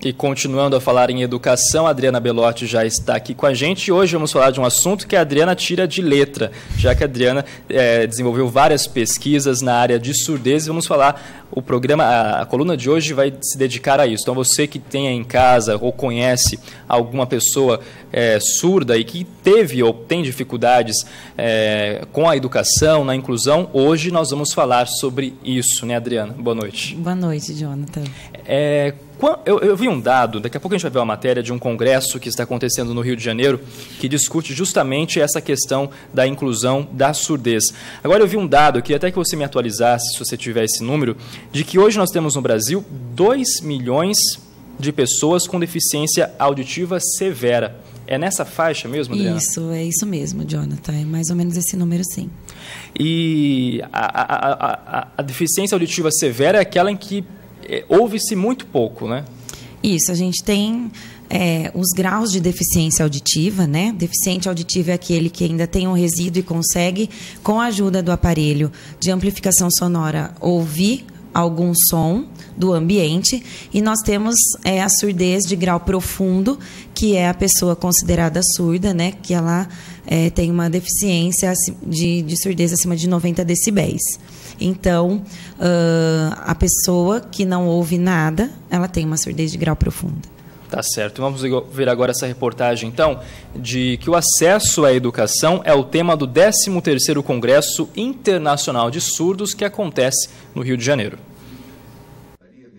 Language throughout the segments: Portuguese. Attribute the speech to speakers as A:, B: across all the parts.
A: E continuando a falar em educação, a Adriana Belotti já está aqui com a gente. E hoje vamos falar de um assunto que a Adriana tira de letra, já que a Adriana desenvolveu várias pesquisas na área de surdez. E vamos falar, a coluna de hoje vai se dedicar a isso. Então, você que tem em casa ou conhece alguma pessoa surda e que teve ou tem dificuldades com a educação, na inclusão, hoje nós vamos falar sobre isso, né, Adriana? Boa noite.
B: Boa noite, Jonathan.
A: Eu vi um dado, daqui a pouco a gente vai ver uma matéria de um congresso que está acontecendo no Rio de Janeiro, que discute justamente essa questão da inclusão da surdez. Agora, eu vi um dado, eu queria até que você me atualizasse, se você tiver esse número, de que hoje nós temos no Brasil 2 milhões de pessoas com deficiência auditiva severa. É nessa faixa mesmo, Adriana?
B: É isso mesmo, Jonathan. É mais ou menos esse número, sim.
A: E a deficiência auditiva severa é aquela em que ouve-se muito pouco, né?
B: Isso, a gente tem os graus de deficiência auditiva, né? Deficiente auditivo é aquele que ainda tem um resíduo e consegue, com a ajuda do aparelho de amplificação sonora, ouvir algum som do ambiente, e nós temos a surdez de grau profundo, que é a pessoa considerada surda, né? Que ela tem uma deficiência de surdez acima de 90 decibéis. Então, a pessoa que não ouve nada, ela tem uma surdez de grau profundo.
A: Tá certo. Vamos ver agora essa reportagem, então, de que o acesso à educação é o tema do 13º Congresso Internacional de Surdos, que acontece no Rio de Janeiro.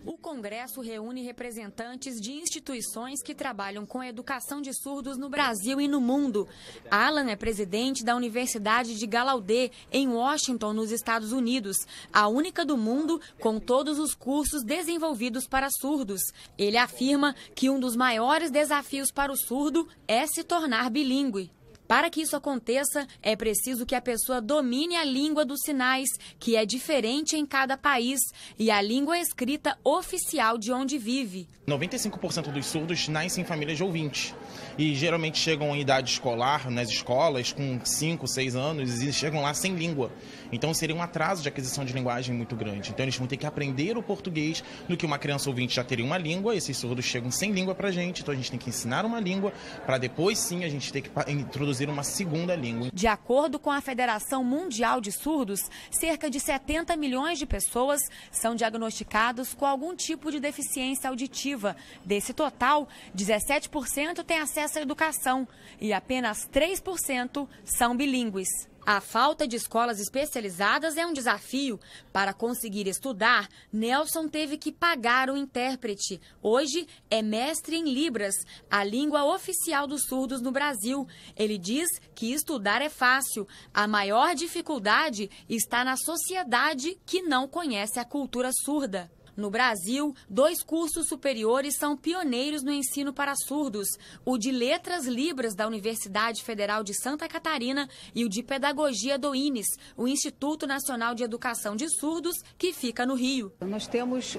C: O Congresso reúne representantes de instituições que trabalham com a educação de surdos no Brasil e no mundo. Alan é presidente da Universidade de Gallaudet, em Washington, nos Estados Unidos, a única do mundo com todos os cursos desenvolvidos para surdos. Ele afirma que um dos maiores desafios para o surdo é se tornar bilíngue. Para que isso aconteça, é preciso que a pessoa domine a língua dos sinais, que é diferente em cada país, e a língua escrita oficial de onde vive.
D: 95% dos surdos nascem em famílias de ouvintes e geralmente chegam em idade escolar, nas escolas, com 5, 6 anos, e chegam lá sem língua. Então seria um atraso de aquisição de linguagem muito grande. Então eles vão ter que aprender o português, no que uma criança ouvinte já teria uma língua. Esses surdos chegam sem língua pra gente, então a gente tem que ensinar uma língua para depois sim a gente ter que introduzir uma segunda língua.
C: De acordo com a Federação Mundial de Surdos, cerca de 70 milhões de pessoas são diagnosticados com algum tipo de deficiência auditiva. Desse total, 17% têm acesso à educação e apenas 3% são bilíngues. A falta de escolas especializadas é um desafio. Para conseguir estudar, Nelson teve que pagar o intérprete. Hoje é mestre em Libras, a língua oficial dos surdos no Brasil. Ele diz que estudar é fácil. A maior dificuldade está na sociedade que não conhece a cultura surda. No Brasil, 2 cursos superiores são pioneiros no ensino para surdos: o de Letras Libras da Universidade Federal de Santa Catarina e o de Pedagogia do INES, o Instituto Nacional de Educação de Surdos, que fica no Rio.
E: Nós temos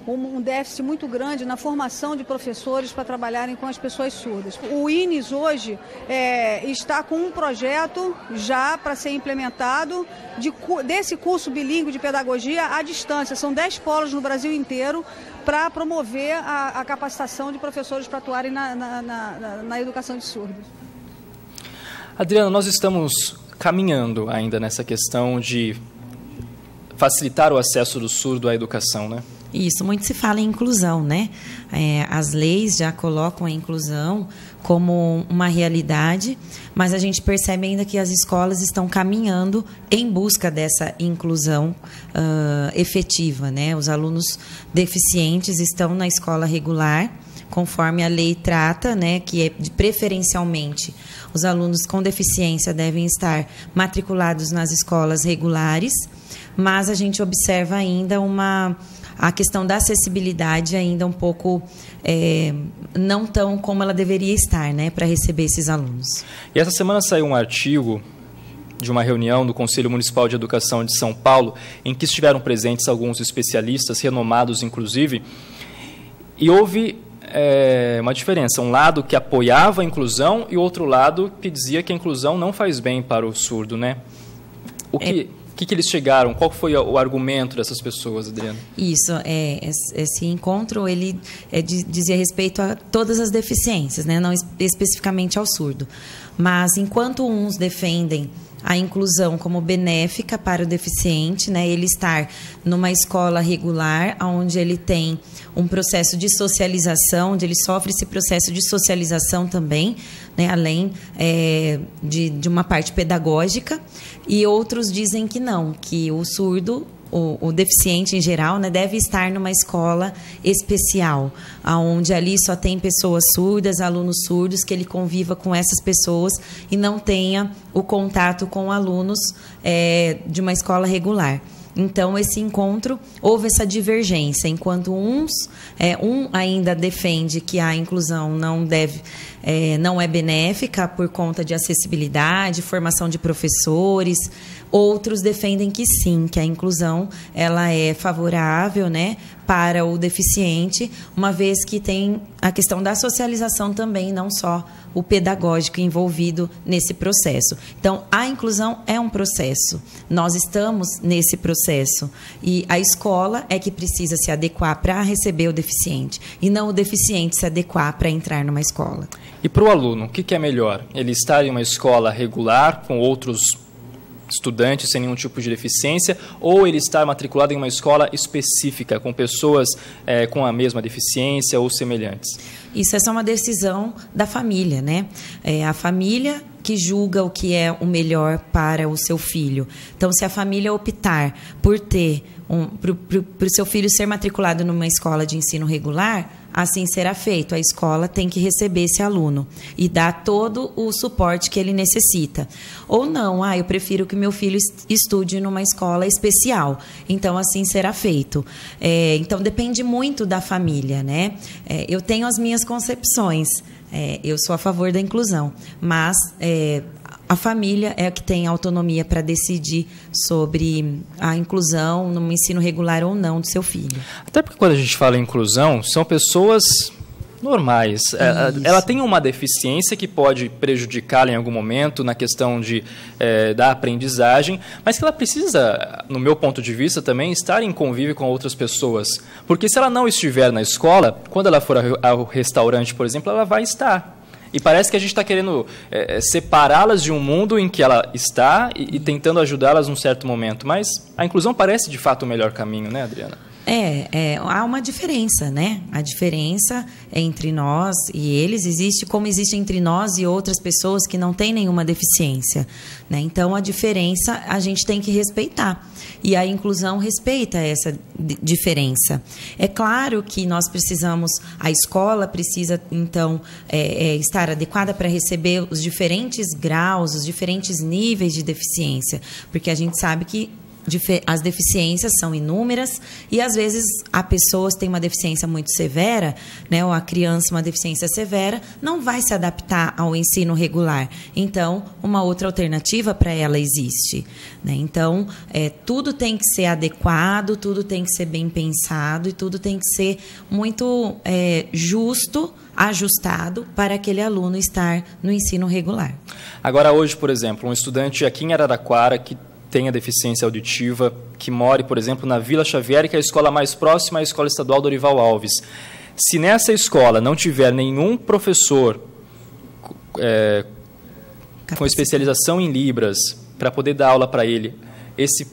E: um déficit muito grande na formação de professores para trabalharem com as pessoas surdas. O INES hoje está com um projeto já para ser implementado desse curso bilíngue de pedagogia à distância. São 10 polos no Brasil inteiro para promover a capacitação de professores para atuarem na educação de surdos.
A: Adriana, nós estamos caminhando ainda nessa questão de facilitar o acesso do surdo à educação, né?
B: Isso, muito se fala em inclusão, né? As leis já colocam a inclusão como uma realidade, mas a gente percebe ainda que as escolas estão caminhando em busca dessa inclusão efetiva, né? Os alunos deficientes estão na escola regular, conforme a lei trata, né? Que preferencialmente os alunos com deficiência devem estar matriculados nas escolas regulares, mas a gente observa ainda a questão da acessibilidade ainda um pouco não tão como ela deveria estar, né, para receber esses alunos.
A: E essa semana saiu um artigo de uma reunião do Conselho Municipal de Educação de São Paulo, em que estiveram presentes alguns especialistas, renomados inclusive, e houve uma diferença, um lado que apoiava a inclusão e outro lado que dizia que a inclusão não faz bem para o surdo, né? O que eles chegaram? Qual foi o argumento dessas pessoas, Adriana?
B: Isso, esse encontro ele dizia respeito a todas as deficiências, né? Não especificamente ao surdo. Mas enquanto uns defendem a inclusão como benéfica para o deficiente, né? Ele estar numa escola regular, onde ele tem um processo de socialização, onde ele sofre esse processo de socialização também, né? Além de uma parte pedagógica, e outros dizem que não, que o surdo, o deficiente em geral, né, deve estar numa escola especial, onde ali só tem pessoas surdas, alunos surdos, que ele conviva com essas pessoas e não tenha o contato com alunos de uma escola regular. Então, esse encontro, houve essa divergência, enquanto um ainda defende que a inclusão não é benéfica por conta de acessibilidade, formação de professores. Outros defendem que sim, que a inclusão ela é favorável, né, para o deficiente, uma vez que tem a questão da socialização também, não só o pedagógico envolvido nesse processo. Então, a inclusão é um processo. Nós estamos nesse processo. E a escola é que precisa se adequar para receber o deficiente, e não o deficiente se adequar para entrar numa escola.
A: E para o aluno, o que é melhor? Ele estar em uma escola regular, com outros estudantes sem nenhum tipo de deficiência, ou ele estar matriculado em uma escola específica, com pessoas com a mesma deficiência ou semelhantes?
B: Isso é só uma decisão da família, né? A família que julga o que é o melhor para o seu filho. Então, se a família optar por ter para o seu filho ser matriculado numa escola de ensino regular, assim será feito. A escola tem que receber esse aluno e dar todo o suporte que ele necessita. Ou não, eu prefiro que meu filho estude numa escola especial. Então, assim será feito. Então, depende muito da família, né? Eu tenho as minhas concepções. Eu sou a favor da inclusão, mas a família é a que tem autonomia para decidir sobre a inclusão no ensino regular ou não do seu filho.
A: Até porque quando a gente fala em inclusão, são pessoas normais. Ela tem uma deficiência que pode prejudicá-la em algum momento na questão da aprendizagem, mas que ela precisa, no meu ponto de vista, também estar em convívio com outras pessoas. Porque se ela não estiver na escola, quando ela for ao restaurante, por exemplo, ela vai estar. E parece que a gente está querendo separá-las de um mundo em que ela está e tentando ajudá-las num certo momento. Mas a inclusão parece, de fato, o melhor caminho, né, Adriana?
B: Há uma diferença, né? A diferença entre nós e eles existe como existe entre nós e outras pessoas que não têm nenhuma deficiência, né? Então, a diferença a gente tem que respeitar. E a inclusão respeita essa diferença. É claro que nós precisamos, a escola precisa, então, estar adequada para receber os diferentes graus, os diferentes níveis de deficiência, porque a gente sabe que as deficiências são inúmeras e, às vezes, a pessoa tem uma deficiência muito severa, né, ou a criança uma deficiência severa, não vai se adaptar ao ensino regular. Então, uma outra alternativa para ela existe, né? Então, tudo tem que ser adequado, tudo tem que ser bem pensado e tudo tem que ser muito justo, ajustado para aquele aluno estar no ensino regular.
A: Agora, hoje, por exemplo, um estudante aqui em Araraquara que tenha deficiência auditiva, que more, por exemplo, na Vila Xavier, que é a escola mais próxima à Escola Estadual Dorival Alves. Se nessa escola não tiver nenhum professor com especialização em Libras para poder dar aula para ele,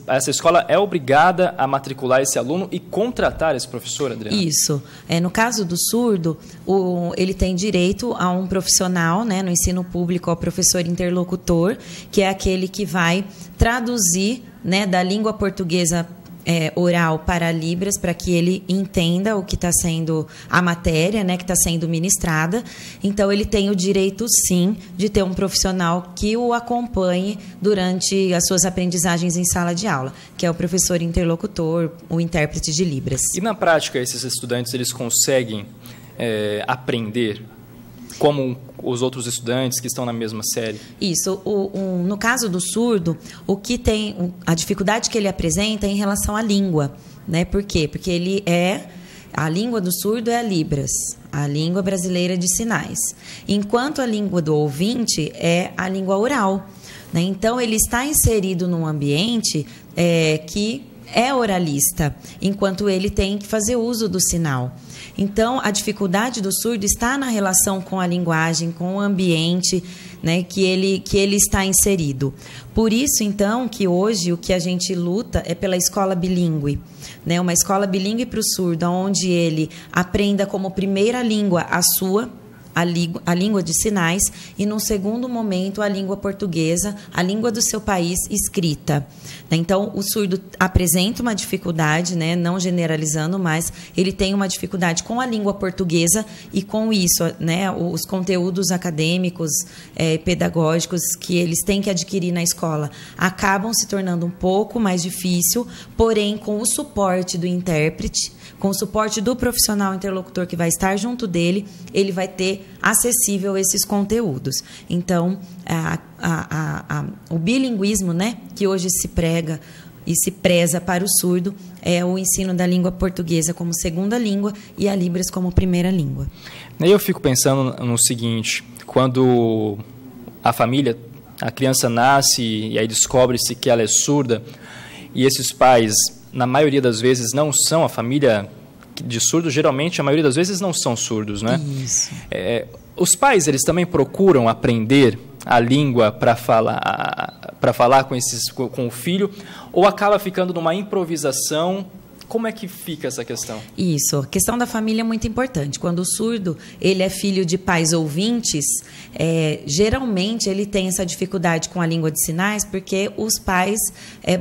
A: essa escola é obrigada a matricular esse aluno e contratar esse professor, Adriana?
B: Isso. No caso do surdo, ele tem direito a um profissional, né, no ensino público, ao professor interlocutor, que é aquele que vai traduzir, né, da língua portuguesa oral para Libras, para que ele entenda o que está sendo a matéria, né, que está sendo ministrada. Então, ele tem o direito, sim, de ter um profissional que o acompanhe durante as suas aprendizagens em sala de aula, que é o professor interlocutor, o intérprete de Libras.
A: E, na prática, esses estudantes eles conseguem aprender como os outros estudantes que estão na mesma série?
B: Isso. No caso do surdo, a dificuldade que ele apresenta é em relação à língua, né? Por quê? Porque a língua do surdo é a Libras. a língua brasileira de sinais, enquanto a língua do ouvinte é a língua oral, né? Então, ele está inserido num ambiente que é oralista, enquanto ele tem que fazer uso do sinal. Então, a dificuldade do surdo está na relação com a linguagem, com o ambiente, né, que ele está inserido. Por isso, então, que hoje o que a gente luta é pela escola bilíngue, né, uma escola bilíngue para o surdo, onde ele aprenda como primeira língua a língua de sinais e, num segundo momento, a língua portuguesa, a língua do seu país escrita. Então, o surdo apresenta uma dificuldade, né, não generalizando, mas ele tem uma dificuldade com a língua portuguesa e, com isso, né, os conteúdos acadêmicos, pedagógicos que eles têm que adquirir na escola acabam se tornando um pouco mais difícil, porém, com o suporte do intérprete, com o suporte do profissional interlocutor que vai estar junto dele, ele vai ter acessível esses conteúdos. Então, o bilinguismo, né, que hoje se prega e se preza para o surdo é o ensino da língua portuguesa como segunda língua e a Libras como primeira língua.
A: Eu fico pensando no seguinte, quando a criança nasce e aí descobre-se que ela é surda, e esses pais, na maioria das vezes, não são a família de surdos, geralmente, a maioria das vezes não são surdos, né?
B: Isso.
A: Os pais, eles também procuram aprender a língua para falar com o filho, ou acaba ficando numa improvisação? Como é que fica essa questão?
B: Isso, a questão da família é muito importante. Quando o surdo ele é filho de pais ouvintes, geralmente ele tem essa dificuldade com a língua de sinais porque os pais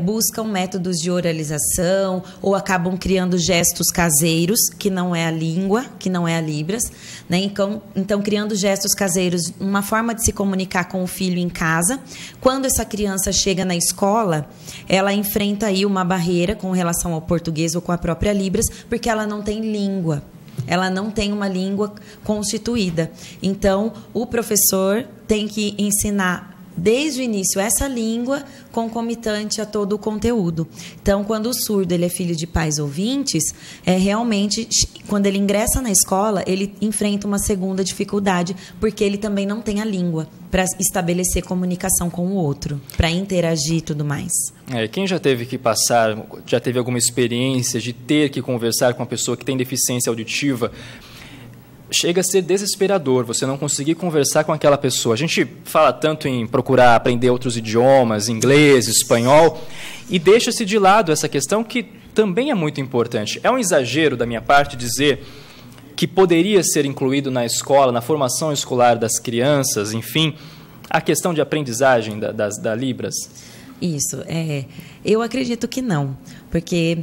B: buscam métodos de oralização ou acabam criando gestos caseiros, que não é a língua, que não é a Libras, né? Então, criando gestos caseiros, uma forma de se comunicar com o filho em casa. Quando essa criança chega na escola, ela enfrenta aí uma barreira com relação ao português ou com a própria Libras, porque ela não tem língua. Ela não tem uma língua constituída. Então, o professor tem que ensinar desde o início essa língua concomitante a todo o conteúdo. Então, quando o surdo ele é filho de pais ouvintes, realmente, quando ele ingressa na escola, ele enfrenta uma segunda dificuldade, porque ele também não tem a língua para estabelecer comunicação com o outro, para interagir e tudo mais.
A: Quem já teve alguma experiência de ter que conversar com uma pessoa que tem deficiência auditiva, chega a ser desesperador você não conseguir conversar com aquela pessoa. A gente fala tanto em procurar aprender outros idiomas, inglês, espanhol, e deixa-se de lado essa questão que também é muito importante. É um exagero da minha parte dizer que poderia ser incluído na escola, na formação escolar das crianças, enfim, a questão de aprendizagem da Libras?
B: Isso, eu acredito que não, porque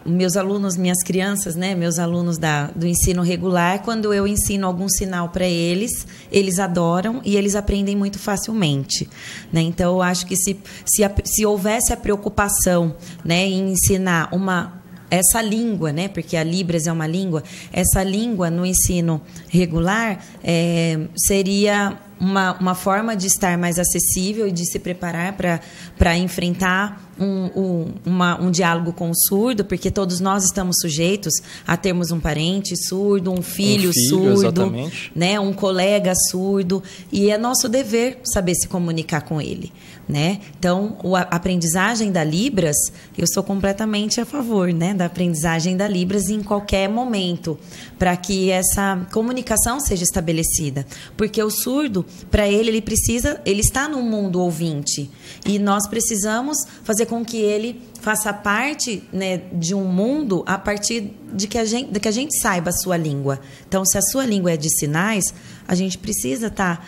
B: meus alunos, minhas crianças, né, meus alunos do ensino regular, quando eu ensino algum sinal para eles, eles adoram e eles aprendem muito facilmente, né? Então, eu acho que se houvesse a preocupação, né, em ensinar essa língua, né, porque a Libras é uma língua, essa língua no ensino regular seria uma forma de estar mais acessível e de se preparar para enfrentar um diálogo com o surdo, porque todos nós estamos sujeitos a termos um parente surdo, um filho surdo,
A: exatamente,
B: né, um colega surdo, e é nosso dever saber se comunicar com ele, né? Então, a aprendizagem da Libras, eu sou completamente a favor, né, da aprendizagem da Libras em qualquer momento, para que essa comunicação seja estabelecida, porque o surdo, para ele está no mundo ouvinte, e nós precisamos fazer com que ele faça parte, né, de um mundo a partir de que a gente saiba a sua língua. Então, se a sua língua é de sinais, a gente precisa estar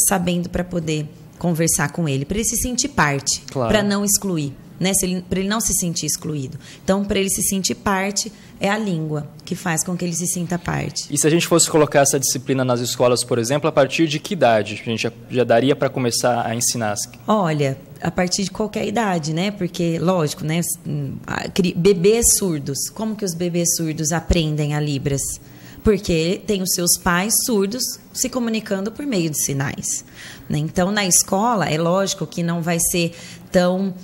B: sabendo para poder conversar com ele, para ele se sentir parte,
A: claro,
B: para não excluir, né? Para ele não se sentir excluído. Então, para ele se sentir parte, é a língua que faz com que ele se sinta parte.
A: E se a gente fosse colocar essa disciplina nas escolas, por exemplo, a partir de que idade a gente já daria para começar a ensinar?
B: Olha, a partir de qualquer idade, né? Porque, lógico, né? Bebês surdos, como que os bebês surdos aprendem a Libras? porque tem os seus pais surdos se comunicando por meio de sinais, né? Então, na escola, é lógico que não vai ser tão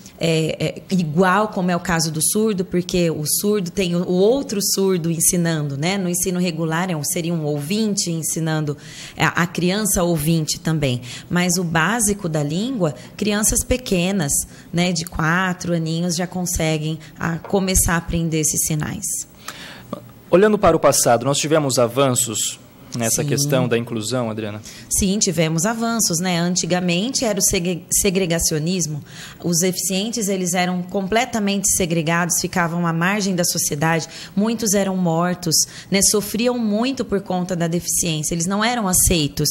B: igual como é o caso do surdo, porque o surdo tem o outro surdo ensinando, né? No ensino regular seria um ouvinte ensinando a criança ouvinte também. Mas o básico da língua, crianças pequenas, né, de 4 aninhos já conseguem começar a aprender esses sinais.
A: Olhando para o passado, nós tivemos avanços nessa
B: Sim.
A: questão da inclusão, Adriana?
B: Sim, tivemos avanços, né? Antigamente era o segregacionismo. Os deficientes, eles eram completamente segregados, ficavam à margem da sociedade. Muitos eram mortos, né? Sofriam muito por conta da deficiência. Eles não eram aceitos.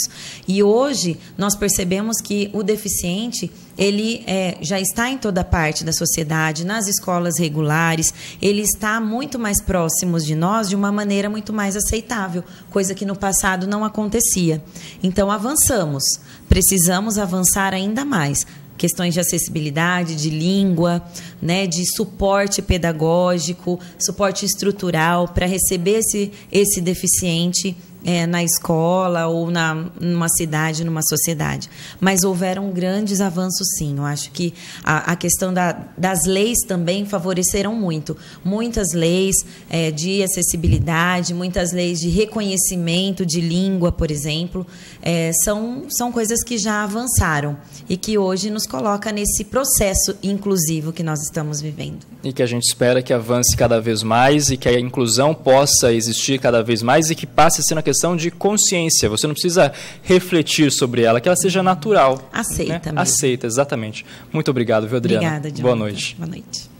B: E hoje nós percebemos que o deficiente, ele já está em toda parte da sociedade, nas escolas regulares, ele está muito mais próximo de nós de uma maneira muito mais aceitável, coisa que no passado não acontecia. Então, avançamos, precisamos avançar ainda mais. Questões de acessibilidade, de língua, né, de suporte pedagógico, suporte estrutural para receber esse deficiente na escola ou numa cidade, numa sociedade. Mas houveram grandes avanços, sim. Eu acho que a questão das leis também favoreceram muito. Muitas leis de acessibilidade, muitas leis de reconhecimento de língua, por exemplo, são coisas que já avançaram e que hoje nos coloca nesse processo inclusivo que nós estamos vivendo.
A: E que a gente espera que avance cada vez mais e que a inclusão possa existir cada vez mais e que passe a ser uma questão de consciência. Você não precisa refletir sobre ela, que ela seja natural.
B: Aceita,
A: né?
B: mesmo.
A: Aceita, exatamente. Muito obrigado, viu, Adriana?
B: Obrigada, Jonathan.
A: Boa noite.
B: Boa noite.